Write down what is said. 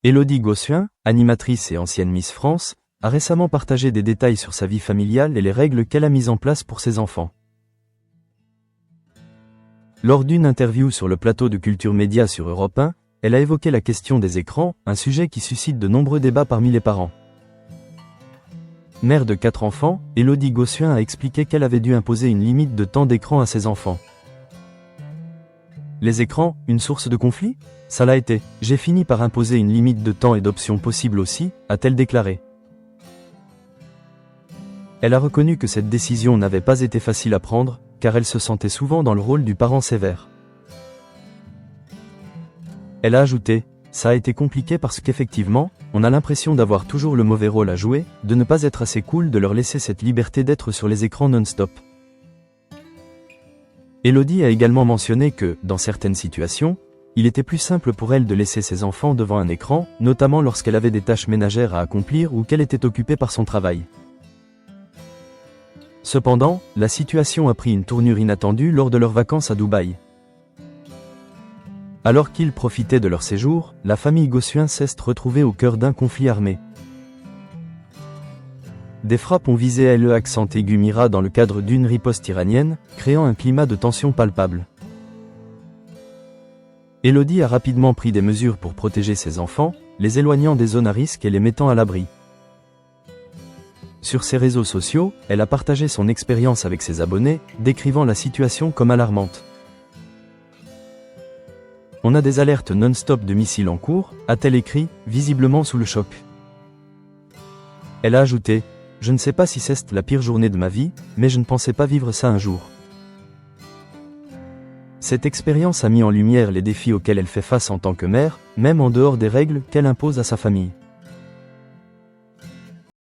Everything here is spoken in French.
Élodie Gossuin, animatrice et ancienne Miss France, a récemment partagé des détails sur sa vie familiale et les règles qu'elle a mises en place pour ses enfants. Lors d'une interview sur le plateau de Culture Média sur Europe 1, elle a évoqué la question des écrans, un sujet qui suscite de nombreux débats parmi les parents. Mère de 4 enfants, Élodie Gossuin a expliqué qu'elle avait dû imposer une limite de temps d'écran à ses enfants. Les écrans, une source de conflit ? Ça l'a été. J'ai fini par imposer une limite de temps et d'options possibles aussi, a-t-elle déclaré. Elle a reconnu que cette décision n'avait pas été facile à prendre, car elle se sentait souvent dans le rôle du parent sévère. Elle a ajouté, ça a été compliqué parce qu'effectivement, on a l'impression d'avoir toujours le mauvais rôle à jouer, de ne pas être assez cool de leur laisser cette liberté d'être sur les écrans non-stop. Élodie a également mentionné que, dans certaines situations, il était plus simple pour elle de laisser ses enfants devant un écran, notamment lorsqu'elle avait des tâches ménagères à accomplir ou qu'elle était occupée par son travail. Cependant, la situation a pris une tournure inattendue lors de leurs vacances à Dubaï. Alors qu'ils profitaient de leur séjour, la famille Gossuin s'est retrouvée au cœur d'un conflit armé. Des frappes ont visé le accent aigu Mira dans le cadre d'une riposte iranienne, créant un climat de tension palpable. Élodie a rapidement pris des mesures pour protéger ses enfants, les éloignant des zones à risque et les mettant à l'abri. Sur ses réseaux sociaux, elle a partagé son expérience avec ses abonnés, décrivant la situation comme alarmante. On a des alertes non-stop de missiles en cours, a-t-elle écrit, visiblement sous le choc. Elle a ajouté, je ne sais pas si c'est la pire journée de ma vie, mais je ne pensais pas vivre ça un jour. Cette expérience a mis en lumière les défis auxquels elle fait face en tant que mère, même en dehors des règles qu'elle impose à sa famille.